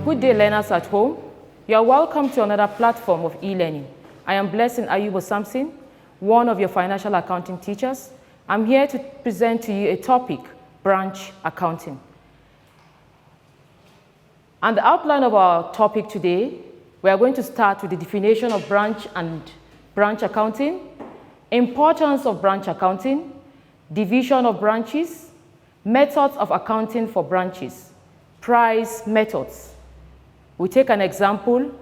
Good day, learners at home. You are welcome to another platform of e-learning. I am Blessing Ayubo Samson, one of your financial accounting teachers. I'm here to present to you a topic, branch accounting. And the outline of our topic today, we are going to start with the definition of branch and branch accounting, importance of branch accounting, division of branches, methods of accounting for branches, price methods. We take an example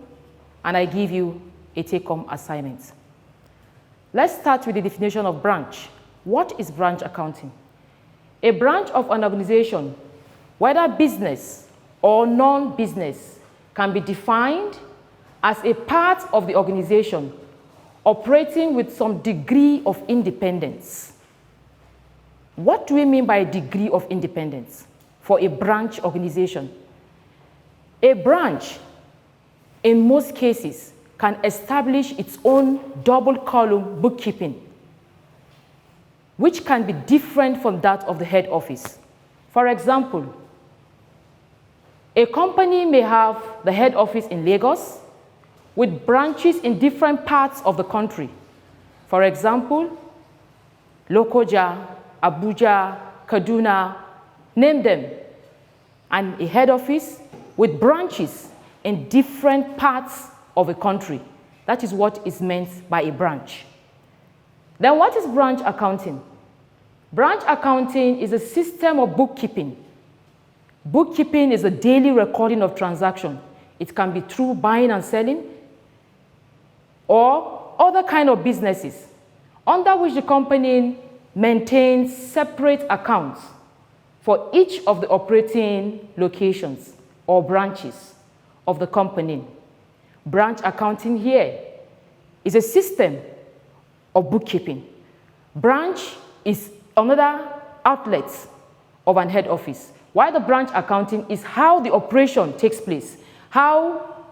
and I give you a take-home assignment. Let's start with the definition of branch. What is branch accounting? A branch of an organization, whether business or non-business, can be defined as a part of the organization operating with some degree of independence. What do we mean by a degree of independence for a branch organization? A branch, in most cases, can establish its own double-column bookkeeping, which can be different from that of the head office. For example, a company may have the head office in Lagos with branches in different parts of the country. For example, Lokoja, Abuja, Kaduna, name them, and a head office with branches in different parts of a country. That is what is meant by a branch. Then what is branch accounting? Branch accounting is a system of bookkeeping. Bookkeeping is a daily recording of transactions. It can be through buying and selling or other kind of businesses under which the company maintains separate accounts for each of the operating locations or branches of the company. Branch accounting here is a system of bookkeeping. Branch is another outlet of an head office, while the branch accounting is how the operation takes place, how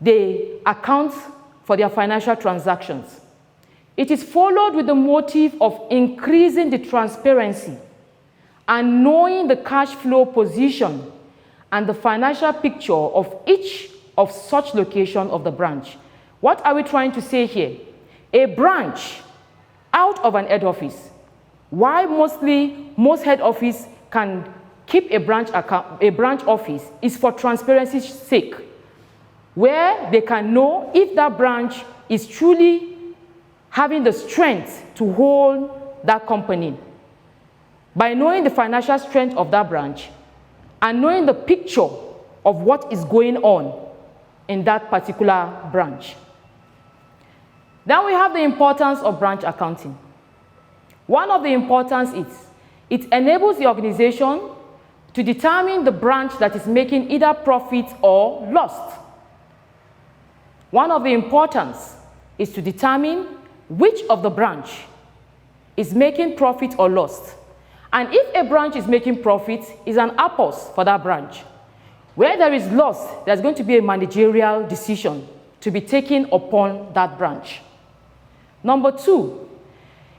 they account for their financial transactions. It is followed with the motive of increasing the transparency and knowing the cash flow position and the financial picture of each of such location of the branch. What are we trying to say here? A branch out of an head office. Why most head office can keep a branch office is for transparency's sake, where they can know if that branch is truly having the strength to hold that company. By knowing the financial strength of that branch and knowing the picture of what is going on in that particular branch. Then we have the importance of branch accounting. One of the importance is it enables the organization to determine the branch that is making either profit or loss. One of the importance is to determine which of the branch is making profit or loss. And if a branch is making profit, is an apples for that branch. Where there is loss, there's going to be a managerial decision to be taken upon that branch. Number two,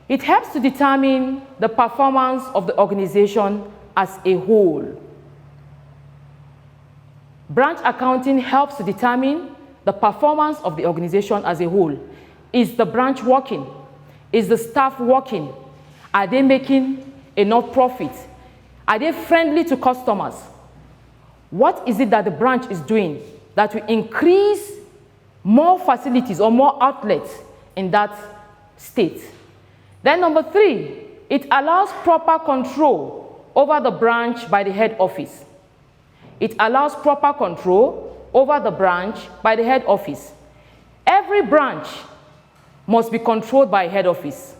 it helps to determine the performance of the organization as a whole. Branch accounting helps to determine the performance of the organization as a whole. Is the branch working? Is the staff working? Are they making enough profit? Are they friendly to customers? What is it that the branch is doing that will increase more facilities or more outlets in that state? Then number three, it allows proper control over the branch by the head office. It allows proper control over the branch by the head office. Every branch must be controlled by a head office.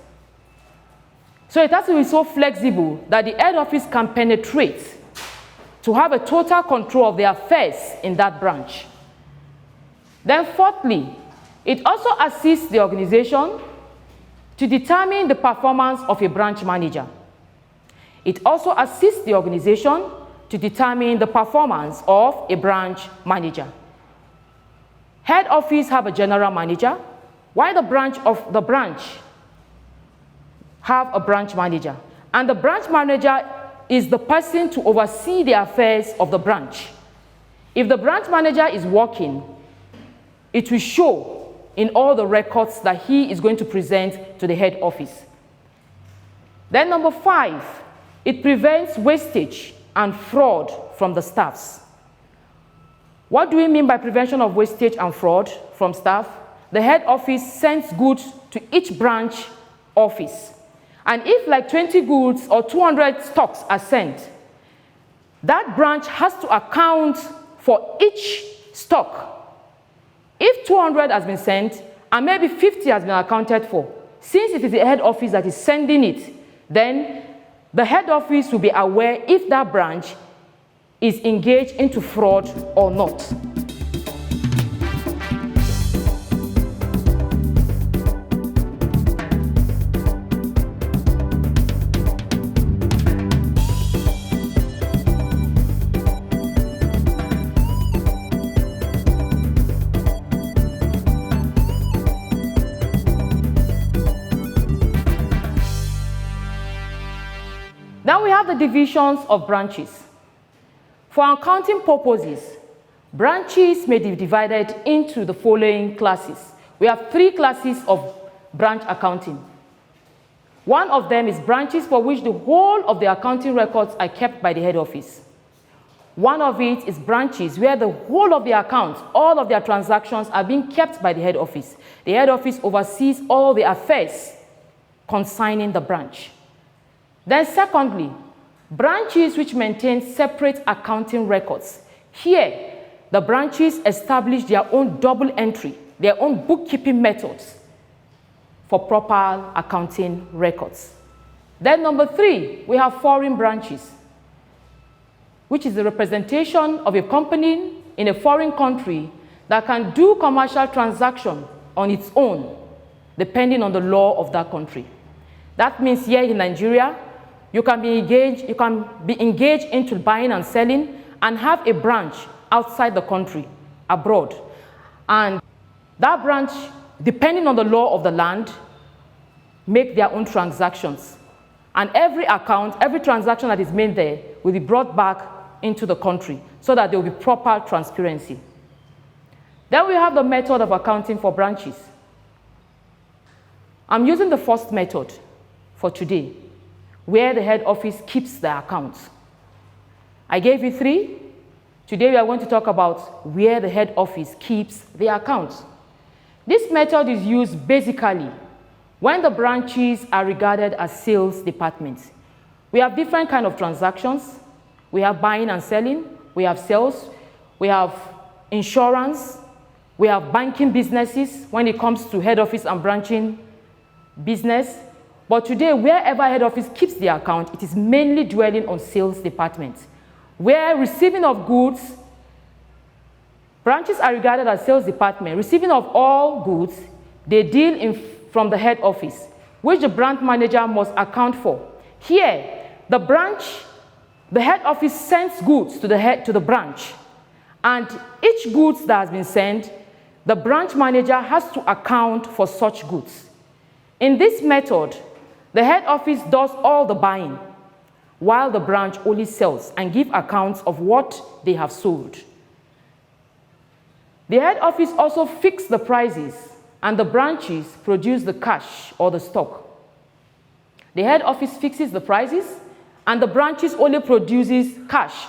So it has to be so flexible that the head office can penetrate to have a total control of the affairs in that branch. Then fourthly, it also assists the organization to determine the performance of a branch manager. It also assists the organization to determine the performance of a branch manager. Head office have a general manager, while the branch have a branch manager. And the branch manager is the person to oversee the affairs of the branch. If the branch manager is working, it will show in all the records that he is going to present to the head office. Then number 5, it prevents wastage and fraud from the staffs. What do we mean by prevention of wastage and fraud from staff? The head office sends goods to each branch office. And if like 20 goods or 200 stocks are sent, that branch has to account for each stock. If 200 has been sent and maybe 50 has been accounted for, since it is the head office that is sending it, then the head office will be aware if that branch is engaged into fraud or not. Now we have the divisions of branches. For accounting purposes, branches may be divided into the following classes. We have 3 classes of branch accounting. One of them is branches for which the whole of the accounting records are kept by the head office. One of it is branches where the whole of the accounts, all of their transactions are being kept by the head office. The head office oversees all the affairs concerning the branch. Then secondly, branches which maintain separate accounting records. Here, the branches establish their own double entry, their own bookkeeping methods for proper accounting records. Then number 3, we have foreign branches, which is the representation of a company in a foreign country that can do commercial transaction on its own, depending on the law of that country. That means here in Nigeria, you can be engaged into buying and selling and have a branch outside the country, abroad. And that branch, depending on the law of the land, make their own transactions. And every account, every transaction that is made there will be brought back into the country so that there will be proper transparency. Then we have the method of accounting for branches. I'm using the first method for today, where the head office keeps the accounts. I gave you 3. Today we are going to talk about where the head office keeps the accounts. This method is used basically when the branches are regarded as sales departments. We have different kinds of transactions. We have buying and selling. We have sales. We have insurance. We have banking businesses when it comes to head office and branching business. But today, wherever head office keeps the account, it is mainly dwelling on sales departments. Where receiving of goods, branches are regarded as sales department. Receiving of all goods, they deal from the head office, which the branch manager must account for. Here, the head office sends goods to the branch, and each goods that has been sent, the branch manager has to account for such goods. In this method, the head office does all the buying, while the branch only sells and gives accounts of what they have sold. The head office also fixes the prices, and the branches produce the cash or the stock. The head office fixes the prices, and the branches only produces cash.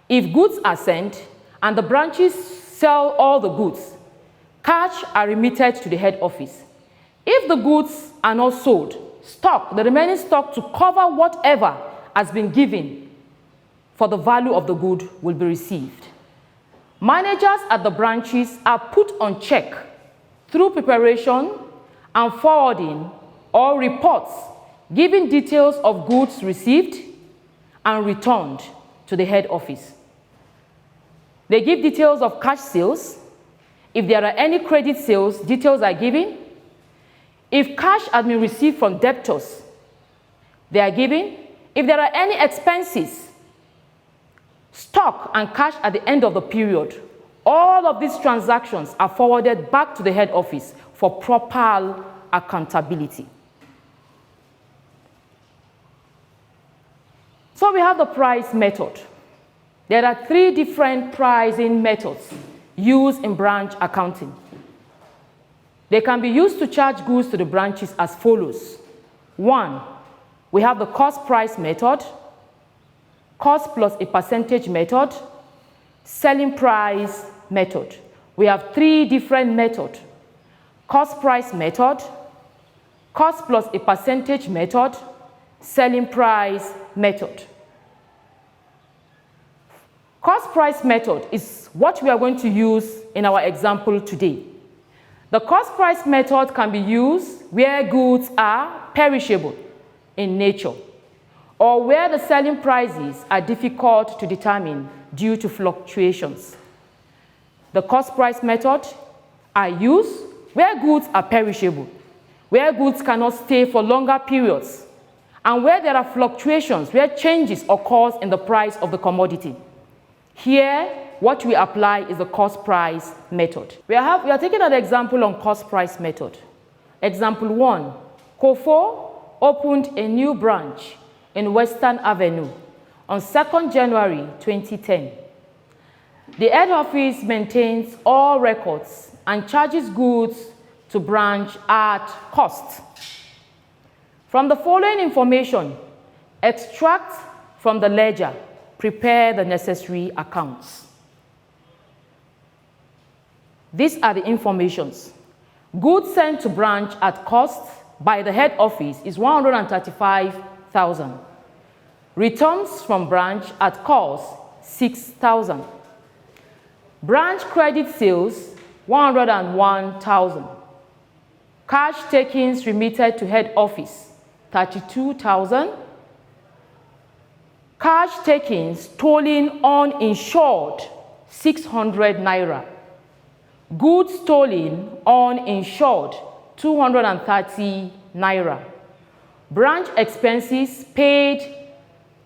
If goods are sent, and the branches sell all the goods, cash are remitted to the head office. If the goods are not sold, the remaining stock to cover whatever has been given for the value of the good will be received. Managers at the branches are put on check through preparation and forwarding or reports giving details of goods received and returned to the head office. They give details of cash sales. If there are any credit sales, details are given. If cash has been received from debtors, they are given. If there are any expenses, stock and cash at the end of the period, all of these transactions are forwarded back to the head office for proper accountability. So we have the price method. There are 3 different pricing methods used in branch accounting. They can be used to charge goods to the branches as follows. 1, we have the cost price method, cost plus a percentage method, selling price method. We have 3 different methods. Cost price method, cost plus a percentage method, selling price method. Cost price method is what we are going to use in our example today. The cost price method can be used where goods are perishable in nature or where the selling prices are difficult to determine due to fluctuations. The cost price method are used where goods are perishable, where goods cannot stay for longer periods, and where there are fluctuations, where changes occur in the price of the commodity. Here, what we apply is the cost price method. We are taking an example on cost price method. Example 1, Kofo opened a new branch in Western Avenue on 2nd January 2010. The head office maintains all records and charges goods to branch at cost. From the following information, extract from the ledger, prepare the necessary accounts. These are the informations. Goods sent to branch at cost by the head office is 135,000. Returns from branch at cost, 6,000. Branch credit sales, 101,000. Cash takings remitted to head office, 32,000. Cash takings stolen uninsured, 600 naira. Goods stolen uninsured, 230 naira. Branch expenses paid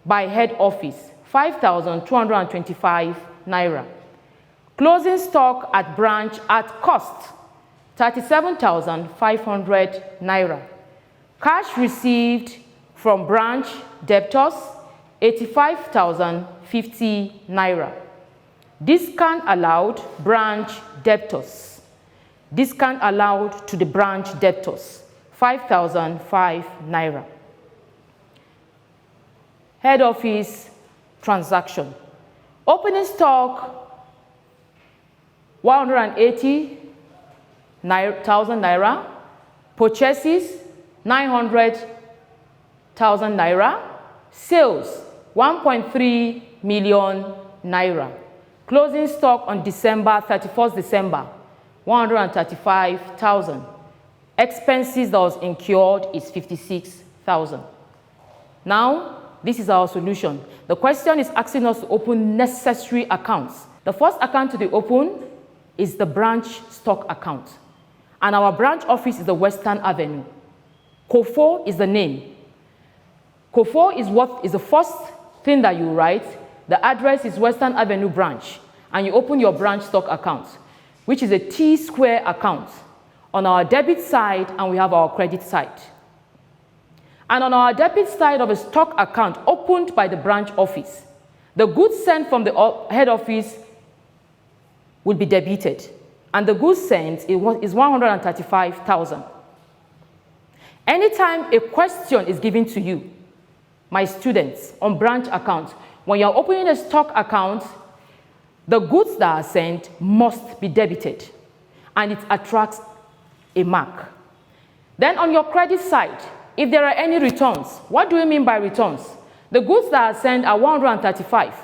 by head office, 5,225 naira. Closing stock at branch at cost, 37,500 naira. Cash received from branch debtors, 85,050 naira. Discount allowed branch debtors. Discount allowed to the branch debtors, 5,005 naira. Head office transaction. Opening stock, 180,000 naira. Purchases, 900,000 naira. Sales, 1.3 million naira. Closing stock on December 31st December, 135,000. Expenses that was incurred is 56,000. Now, this is our solution. The question is asking us to open necessary accounts. The first account to be opened is the branch stock account. And our branch office is the Western Avenue. Kofo is the name. Kofo is what is the first thing that you write. The address is Western Avenue branch. And you open your branch stock account, which is a T-square account on our debit side, and we have our credit side. And on our debit side of a stock account opened by the branch office, the goods sent from the head office will be debited. And the goods sent is 135,000. Anytime a question is given to you, my students, on branch accounts, when you're opening a stock account, the goods that are sent must be debited, and it attracts a mark. Then on your credit side, if there are any returns, what do we mean by returns? The goods that are sent are 135,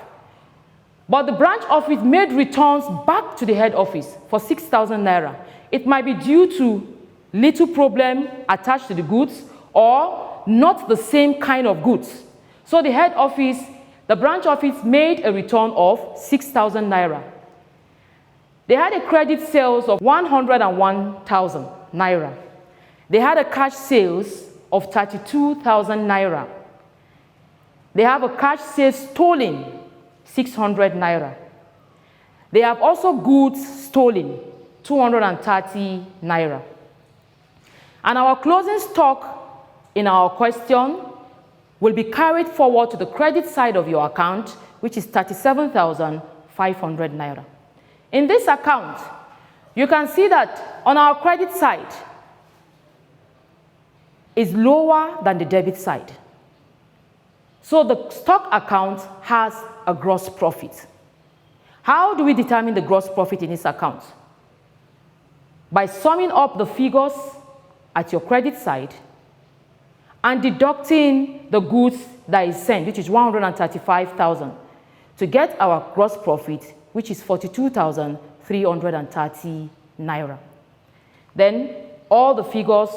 but the branch office made returns back to the head office for 6,000 naira. It might be due to little problem attached to the goods or not the same kind of goods. So the head office, the branch office made a return of 6,000 naira. They had a credit sales of 101,000 naira. They had a cash sales of 32,000 naira. They have a cash sales stolen, 600 naira. They have also goods stolen, 230 naira. And our closing stock in our question will be carried forward to the credit side of your account, which is 37,500 naira. In this account, you can see that on our credit side is lower than the debit side. So the stock account has a gross profit. How do we determine the gross profit in this account? By summing up the figures at your credit side and deducting the goods that is sent, which is 135,000, to get our gross profit, which is 42,330 naira. Then all the figures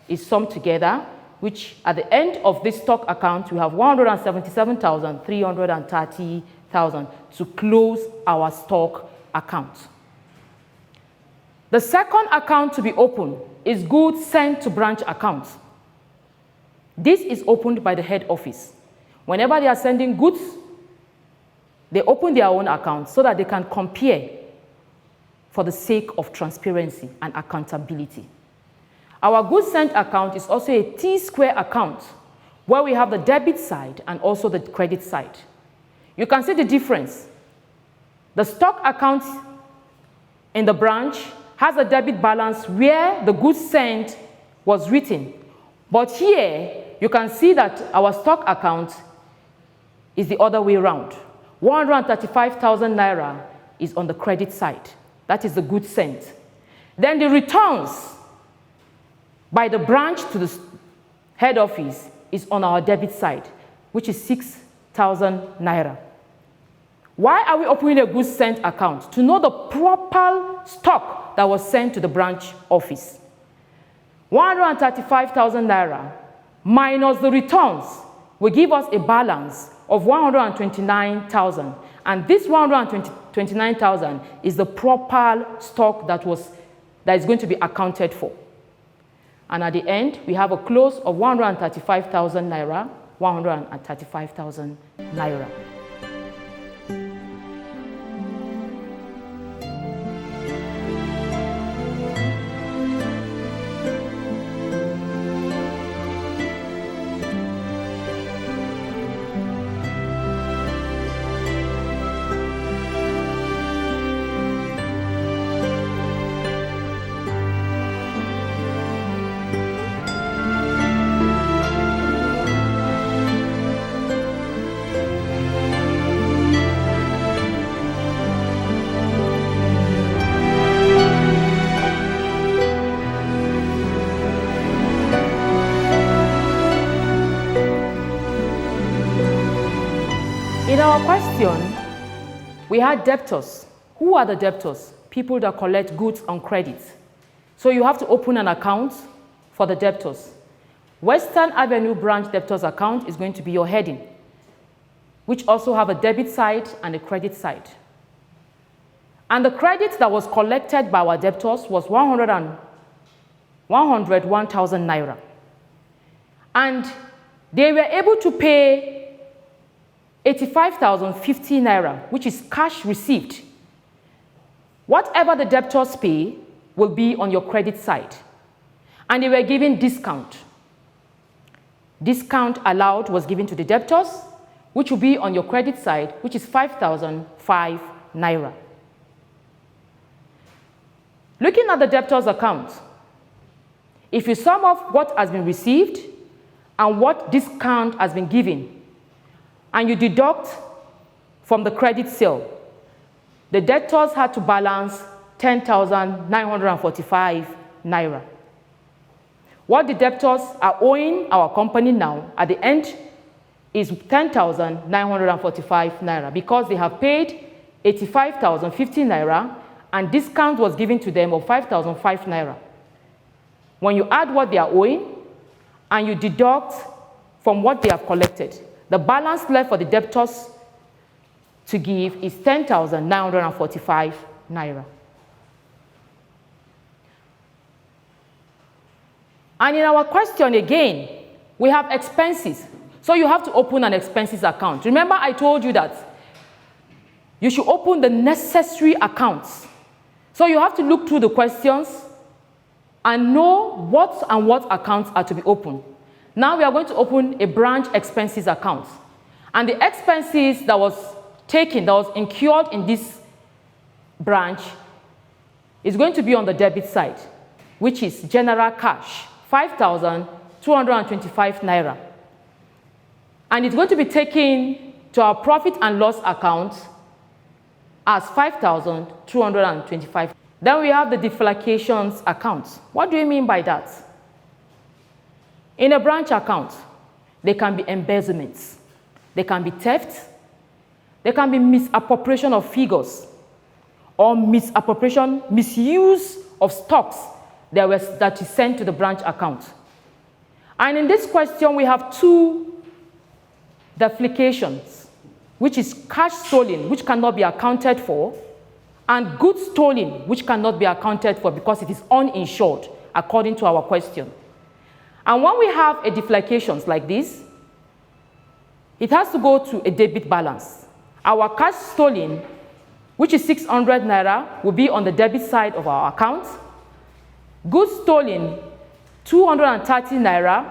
is summed together, which at the end of this stock account, we have 177,330 to close our stock account. The second account to be opened is goods sent to branch account. This is opened by the head office. Whenever they are sending goods, they open their own account so that they can compare for the sake of transparency and accountability. Our goods sent account is also a T-square account where we have the debit side and also the credit side. You can see the difference. The stock account in the branch has a debit balance where the goods sent was written. But here, you can see that our stock account is the other way around. 135,000 naira is on the credit side. That is the goods sent. Then the returns by the branch to the head office is on our debit side, which is 6,000 naira. Why are we opening a goods sent account? To know the proper stock that was sent to the branch office. 135,000 naira minus the returns will give us a balance of 129,000. And this 129,000 is the proper stock that is going to be accounted for. And at the end, we have a close of 135,000 naira, 135,000 naira. In our question, we had debtors. Who are the debtors? People that collect goods on credit. So you have to open an account for the debtors. Western Avenue Branch Debtors Account is going to be your heading, which also have a debit side and a credit side. And the credit that was collected by our debtors was 101,000 naira. And they were able to pay 85,050 naira, which is cash received. Whatever the debtors pay will be on your credit side. And they were given discount. Discount allowed was given to the debtors, which will be on your credit side, which is 5,005 naira. Looking at the debtors account, if you sum up what has been received and what discount has been given, and you deduct from the credit sale, the debtors had to balance 10,945 naira. What the debtors are owing our company now at the end is 10,945 naira because they have paid 85,050 naira and discount was given to them of 5,005 naira. When you add what they are owing and you deduct from what they have collected, the balance left for the debtors to give is 10,945 naira. And in our question again, we have expenses. So you have to open an expenses account. Remember I told you that you should open the necessary accounts. So you have to look through the questions and know what accounts are to be opened. Now we are going to open a branch expenses account. And the expenses that was taken, that was incurred in this branch, is going to be on the debit side, which is general cash, 5,225 naira. And it's going to be taken to our profit and loss account as 5,225. Then we have the defalcations account. What do you mean by that? In a branch account, there can be embezzlements, there can be theft, there can be misappropriation of figures, or misuse of stocks that is sent to the branch account. And in this question, we have two defalcations, which is cash stolen, which cannot be accounted for, and goods stolen, which cannot be accounted for because it is uninsured, according to our question. And when we have a defalcations like this, it has to go to a debit balance. Our cash stolen, which is 600 naira, will be on the debit side of our account. Goods stolen, 230 naira,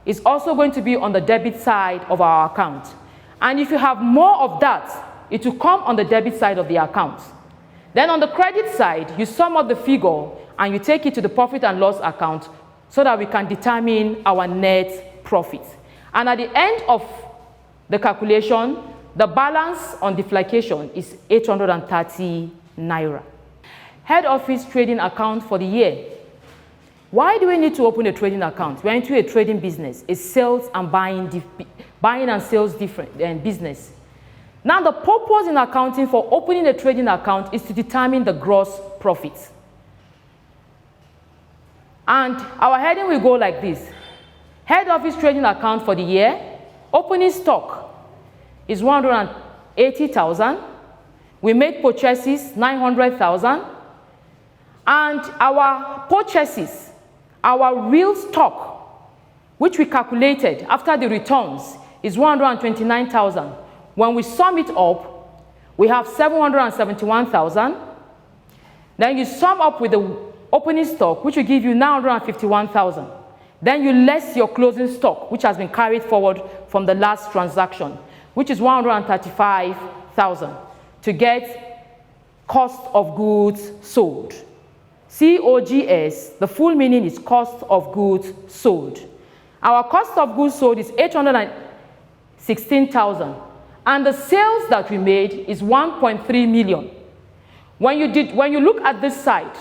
is also going to be on the debit side of our account. And if you have more of that, it will come on the debit side of the account. Then on the credit side, you sum up the figure and you take it to the profit and loss account so that we can determine our net profit. And at the end of the calculation, the balance on defalcation is 830 naira. Head office trading account for the year. Why do we need to open a trading account? We're into a trading business, a sales and buying and sales business. Now, the purpose in accounting for opening a trading account is to determine the gross profit. And our heading will go like this. Head office trading account for the year, opening stock is 180,000. We made purchases, 900,000. And our purchases, our real stock, which we calculated after the returns, is 129,000. When we sum it up, we have 771,000. Then you sum up with the opening stock, which will give you 951,000. Then you less your closing stock, which has been carried forward from the last transaction, which is 135,000, to get cost of goods sold. COGS, the full meaning is cost of goods sold. Our cost of goods sold is 816,000. And the sales that we made is 1.3 million. When you look at this side,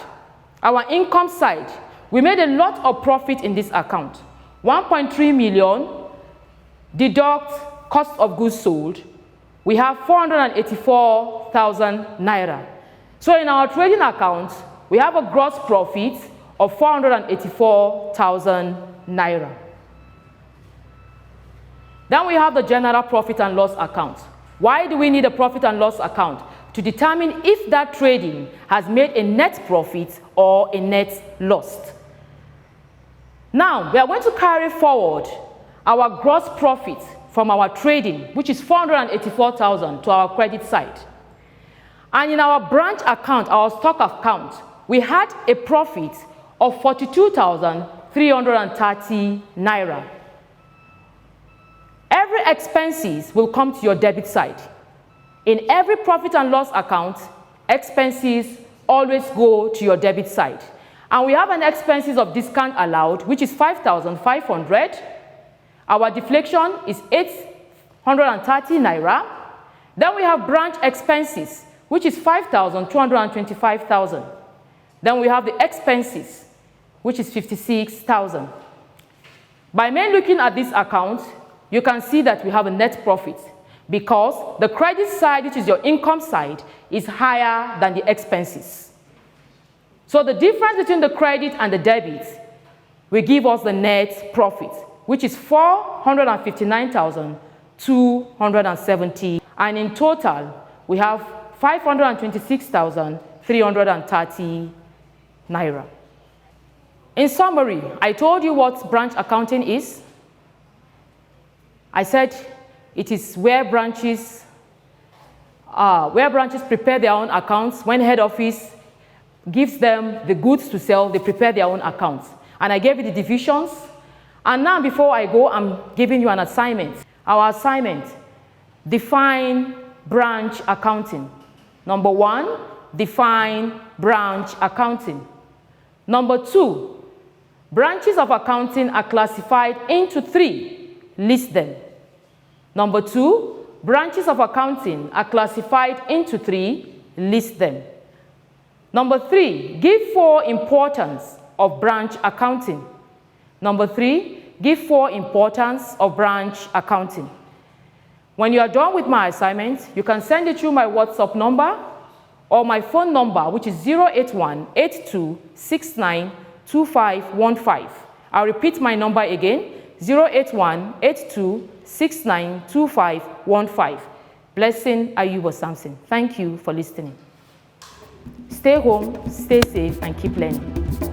our income side, we made a lot of profit in this account. 1.3 million, deduct cost of goods sold, we have 484,000 naira. So in our trading account, we have a gross profit of 484,000 naira. Then we have the general profit and loss account. Why do we need a profit and loss account? To determine if that trading has made a net profit or a net loss. Now, we are going to carry forward our gross profit from our trading, which is 484,000, to our credit side. And in our branch account, our stock account, we had a profit of 42,330 naira. Every expenses will come to your debit side. In every profit and loss account, expenses always go to your debit side. And we have an expenses of discount allowed, which is 5,500. Our deflation is 830 naira. Then we have branch expenses, which is 5,225,000. Then we have the expenses, which is 56,000. By looking at this account, you can see that we have a net profit because the credit side, which is your income side, is higher than the expenses. So the difference between the credit and the debit will give us the net profit, which is 459,270. And in total, we have 526,330 naira. In summary, I told you what branch accounting is. I said it is where branches prepare their own accounts. When head office gives them the goods to sell, they prepare their own accounts. And I gave you the divisions. And now before I go, I'm giving you an assignment. Our assignment, define branch accounting. Number 1, define branch accounting. Number 2, branches of accounting are classified into 3. List them. Number 2, branches of accounting are classified into 3. List them. Number 3, give 4 importance of branch accounting. Number 3, give 4 importance of branch accounting. When you are done with my assignment, you can send it through my WhatsApp number or my phone number, which is 081-8269-2515. I'll repeat my number again, 081-8269-2515. Blessing Ayuba Samson. Thank you for listening. Stay home, stay safe, and keep learning.